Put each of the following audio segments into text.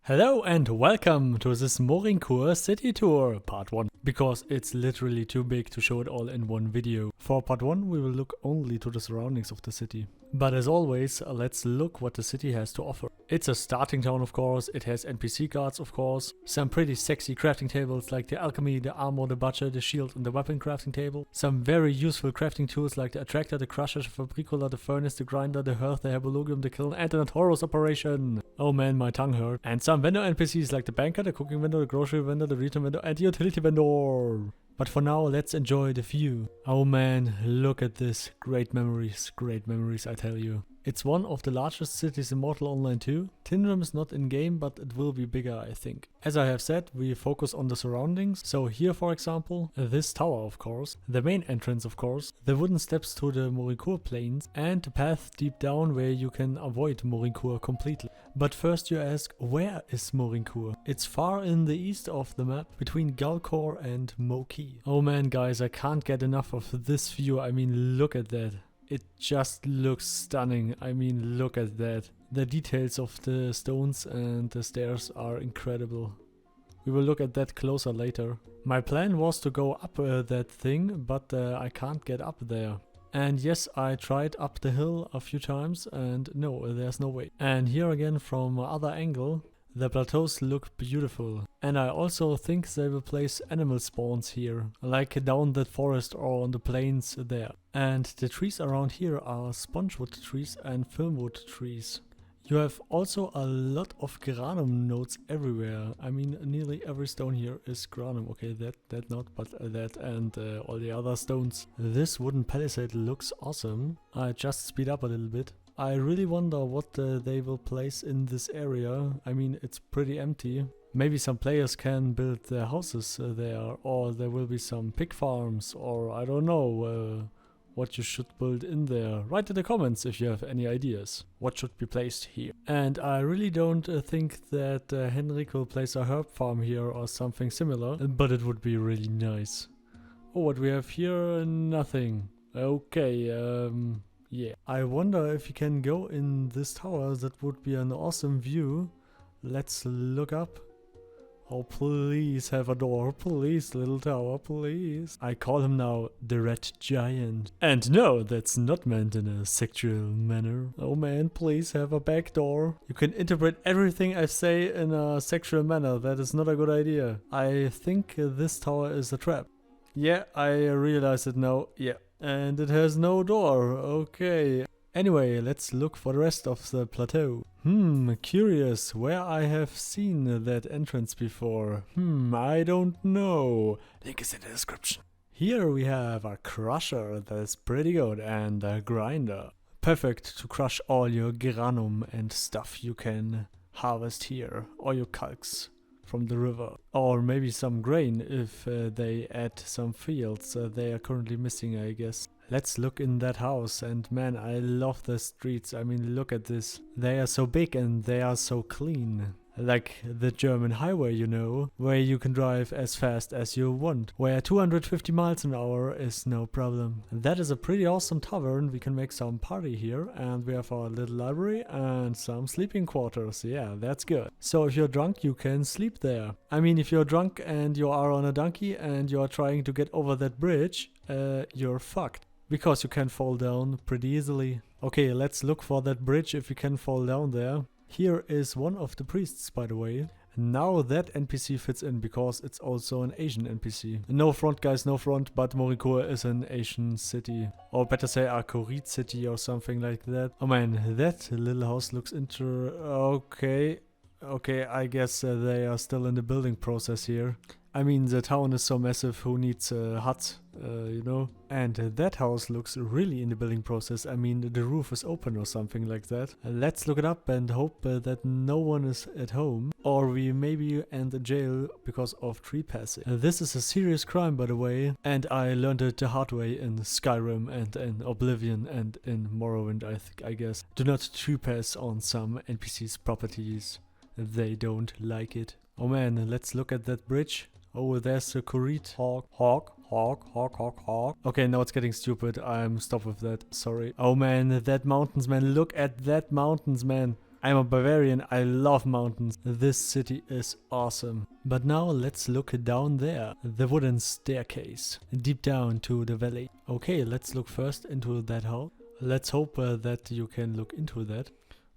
Hello and welcome to this Morin Khur City Tour Part 1, because it's literally too big to show it all in one video. For Part 1 we will look only to the surroundings of the city. But as always, let's look what the city has to offer. It's a starting town, of course, it has NPC guards, of course, some pretty sexy crafting tables like the alchemy, the armor, the butcher, the shield and the weapon crafting table. Some very useful crafting tools like the attractor, the crusher, the fabricola, the furnace, the grinder, the hearth, the herbologium, the kiln and the notorious operation. Oh man, my tongue hurt. And some vendor NPCs like the banker, the cooking vendor, the grocery vendor, the retail vendor and the utility vendor. But for now, let's enjoy the view. Oh man, look at this. Great memories, I tell you. It's one of the largest cities in Mortal Online 2. Timelapse is not in game, but it will be bigger, I think. As I have said, we focus on the surroundings. So here, for example, this tower, of course, the main entrance, of course, the wooden steps to the Morin Khur plains, and the path deep down where you can avoid Morin Khur completely. But first you ask, where is Morin Khur? It's far in the east of the map, between Galkor and Moki. Oh man, guys, I can't get enough of this view. I mean, look at that. It just looks stunning. I mean, look at that. The details of the stones and the stairs are incredible. We will look at that closer later. My plan was to go up that thing, but I can't get up there. And yes, I tried up the hill a few times and no, there's no way. And here again from other angle, the plateaus look beautiful. And I also think they will place animal spawns here, like down that forest or on the plains there. And the trees around here are spongewood trees and filmwood trees. You have also a lot of granum nodes everywhere. I mean, nearly every stone here is granum. Okay, that not, but that and all the other stones. This wooden palisade looks awesome. I just speed up a little bit. I really wonder what they will place in this area. I mean, it's pretty empty. Maybe some players can build their houses there, or there will be some pig farms, or I don't know what you should build in there. Write in the comments if you have any ideas. What should be placed here? And I really don't think that Henrik will place a herb farm here or something similar, but it would be really nice. Oh, what we have here? Nothing. Okay, yeah. I wonder if you can go in this tower. That would be an awesome view. Let's look up. Oh, please have a door. Please, little tower, please. I call him now the Red Giant. And no, that's not meant in a sexual manner. Oh man, please have a back door. You can interpret everything I say in a sexual manner. That is not a good idea. I think this tower is a trap. Yeah, I realize it now. Yeah. And it has no door. Okay. Anyway, let's look for the rest of the plateau. Curious where I have seen that entrance before. I don't know. Link is in the description. Here we have a crusher that's pretty good and a grinder. Perfect to crush all your granum and stuff you can harvest here, or your calx from the river. Or maybe some grain if they add some fields they are currently missing, I guess. Let's look in that house, and man, I love the streets. I mean, look at this. They are so big and they are so clean. Like the German highway, you know, where you can drive as fast as you want, where 250 miles an hour is no problem. That is a pretty awesome tavern. We can make some party here, and we have our little library and some sleeping quarters. Yeah, that's good. So if you're drunk, you can sleep there. I mean, if you're drunk and you are on a donkey and you are trying to get over that bridge, you're fucked. Because you can fall down pretty easily. Okay, let's look for that bridge if you can fall down there. Here is one of the priests, by the way. Now that NPC fits in because it's also an Asian NPC. No front, guys, no front, but Morin Khur is an Asian city. Or better say a Korean city or something like that. Oh man, that little house looks Okay, I guess they are still in the building process here. I mean, the town is so massive, who needs a hut, you know? And that house looks really in the building process. I mean, the roof is open or something like that. Let's look it up and hope that no one is at home. Or we maybe end in jail because of trespassing. This is a serious crime, by the way. And I learned it the hard way in Skyrim and in Oblivion and in Morrowind, I guess. Do not trespass on some NPC's properties. They don't like it. Oh man, let's look at that bridge. Oh, there's a Kurit. Hawk. Okay, now it's getting stupid. I'm stop with that. Sorry. Oh man, that mountains, man. Look at that mountains, man. I'm a Bavarian, I love mountains. This city is awesome. But now let's look down there. The wooden staircase. Deep down to the valley. Okay, let's look first into that house. Let's hope that you can look into that.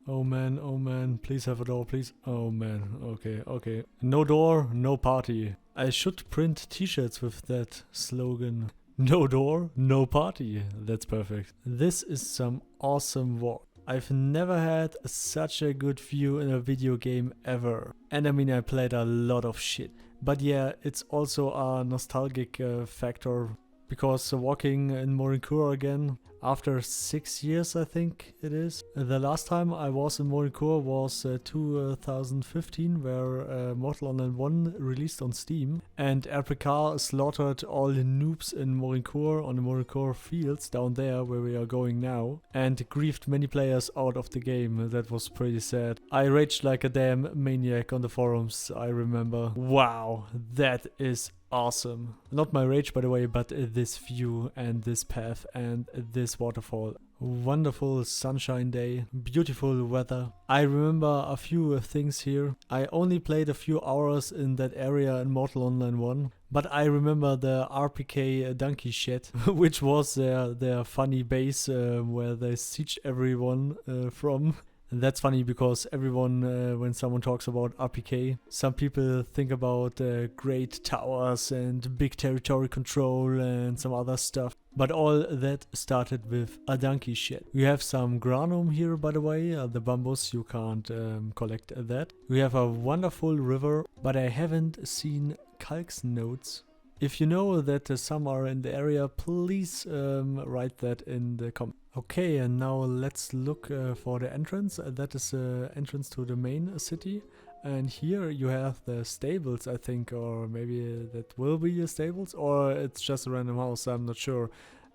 Oh man, please have a door, please. Oh man, okay. No door, no party. I should print t-shirts with that slogan. No door, no party. That's perfect. This is some awesome walk. I've never had such a good view in a video game ever. And I mean, I played a lot of shit. But yeah, it's also a nostalgic factor. Because walking in Morin Khur again, after 6 years I think it is. The last time I was in Morin Khur was 2015, where Mortal Online 1 released on Steam. And RPK slaughtered all the noobs in Morin Khur on the Morin Khur fields down there where we are going now. And griefed many players out of the game. That was pretty sad. I raged like a damn maniac on the forums, I remember. Wow, that is awesome. Not my rage, by the way, but this view and this path and this waterfall. Wonderful sunshine day, beautiful weather. I remember a few things here. I only played a few hours in that area in Mortal Online 1, but I remember the RPK donkey shed, which was their funny base where they siege everyone from. And that's funny because everyone, when someone talks about RPK, some people think about great towers and big territory control and some other stuff. But all that started with a donkey shed. We have some granum here, by the way, the bambus, you can't collect that. We have a wonderful river, but I haven't seen calx nodes. If you know that some are in the area, please write that in the comments. Okay, and now let's look for the entrance. That is the entrance to the main city. And here you have the stables, I think, or maybe that will be the stables, or it's just a random house, I'm not sure.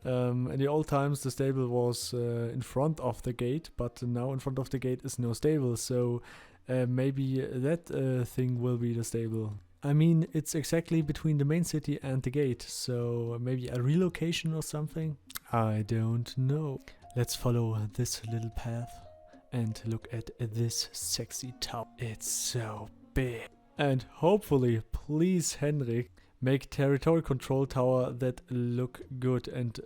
In the old times the stable was in front of the gate, but now in front of the gate is no stable, so maybe that thing will be the stable. I mean, it's exactly between the main city and the gate, so maybe a relocation or something? I don't know. Let's follow this little path and look at this sexy tower. It's so big. And hopefully, please Henrik, make territory control tower that look good and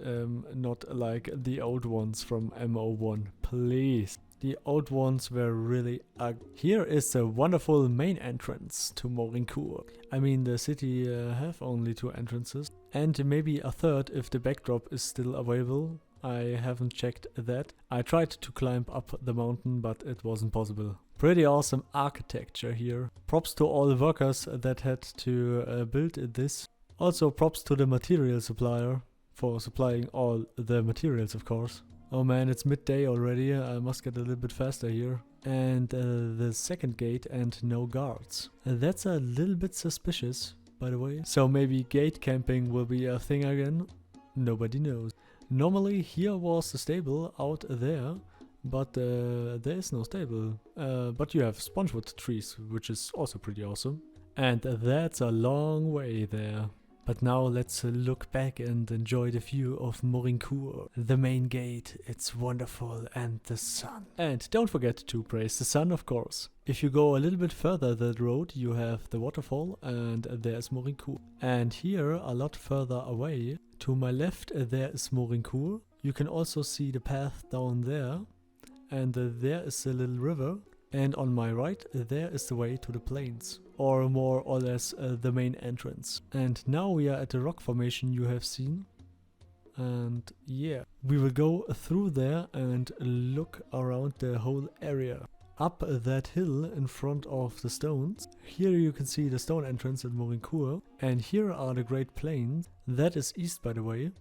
not like the old ones from MO1. Please. The old ones were really ugly. Here is the wonderful main entrance to Morin Khur. I mean, the city have only 2 entrances. And maybe a third if the backdrop is still available. I haven't checked that. I tried to climb up the mountain, but it wasn't possible. Pretty awesome architecture here. Props to all the workers that had to build this. Also props to the material supplier for supplying all the materials, of course. Oh man, it's midday already, I must get a little bit faster here. And the second gate and no guards. That's a little bit suspicious, by the way. So maybe gate camping will be a thing again? Nobody knows. Normally here was the stable out there, but there is no stable. But you have spongewood trees, which is also pretty awesome. And that's a long way there. But now let's look back and enjoy the view of Morin Khur. The main gate, it's wonderful, and the sun. And don't forget to praise the sun, of course. If you go a little bit further that road, you have the waterfall, and there's Morin Khur. And here, a lot further away, to my left, there is Morin Khur. You can also see the path down there. And there is the little river. And on my right, there is the way to the plains. Or more or less the main entrance. And now we are at the rock formation you have seen. And yeah, we will go through there and look around the whole area. Up that hill in front of the stones. Here you can see the stone entrance at Morin Khur. And here are the Great Plains. That is east, by the way.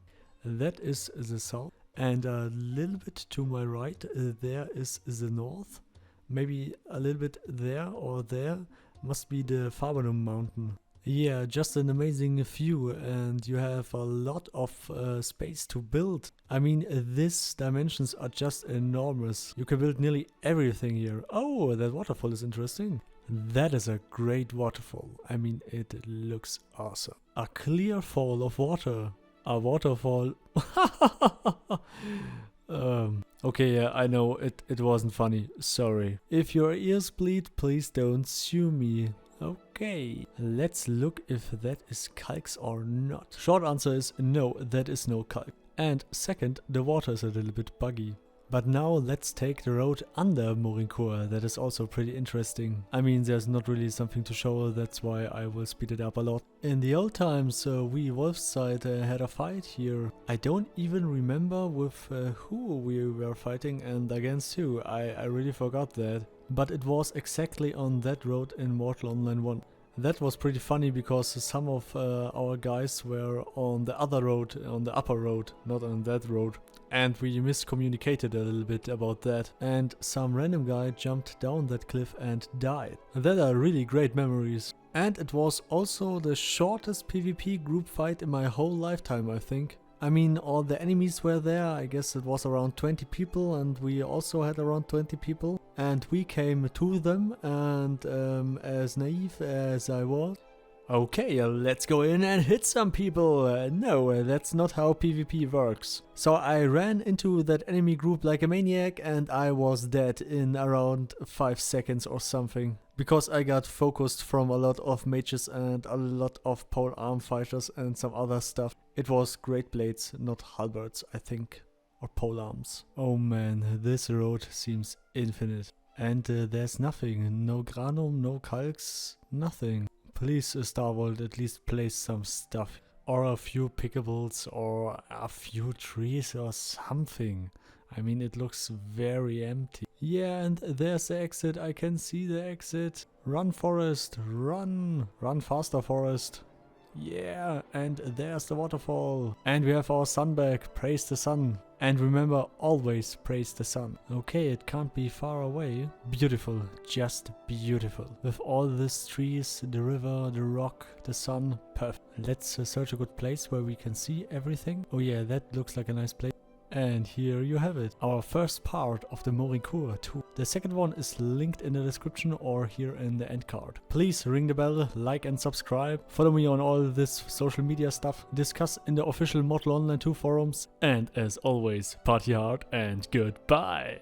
That is the south. And a little bit to my right, there is the north. Maybe a little bit there or there. Must be the Fabanum mountain. Yeah, just an amazing view, and you have a lot of space to build. I mean, these dimensions are just enormous. You can build nearly everything here. Oh, that waterfall is interesting. That is a great waterfall. I mean, it looks awesome. A clear fall of water. A waterfall. Okay, yeah, I know, it wasn't funny. Sorry. If your ears bleed, please don't sue me. Okay, let's look if that is calx or not. Short answer is no, that is no calx. And second, the water is a little bit buggy. But now let's take the road under Morin Khur. That is also pretty interesting. I mean, there's not really something to show, that's why I will speed it up a lot. In the old times, we Wolfside had a fight here. I don't even remember with who we were fighting and against who. I really forgot that. But it was exactly on that road in Mortal Online 1. That was pretty funny because some of our guys were on the other road, on the upper road, not on that road. And we miscommunicated a little bit about that. And some random guy jumped down that cliff and died. That are really great memories. And it was also the shortest PvP group fight in my whole lifetime, I think. I mean, all the enemies were there, I guess it was around 20 people and we also had around 20 people. And we came to them and as naive as I was. Okay, let's go in and hit some people. No, that's not how PvP works. So I ran into that enemy group like a maniac and I was dead in around 5 seconds or something. Because I got focused from a lot of mages and a lot of pole arm fighters and some other stuff. It was great blades, not halberds, I think. Or pole arms. Oh man, this road seems infinite. And there's nothing. No granum, no calx, nothing. Please, Starvolt, at least place some stuff. Or a few pickables or a few trees or something. I mean, it looks very empty. Yeah, and there's the exit. I can see the exit. Run, forest, run. Run faster, forest. Yeah, and there's the waterfall. And we have our sun back. Praise the sun. And remember, always praise the sun. Okay, it can't be far away. Beautiful, just beautiful. With all these trees, the river, the rock, the sun, perfect. Let's search a good place where we can see everything. Oh yeah, that looks like a nice place. And here you have it, our first part of the Morin Khur Tour. The second one is linked in the description or here in the end card. Please ring the bell, like and subscribe. Follow me on all this social media stuff. Discuss in the official Mortal Online 2 forums. And as always, party hard and goodbye.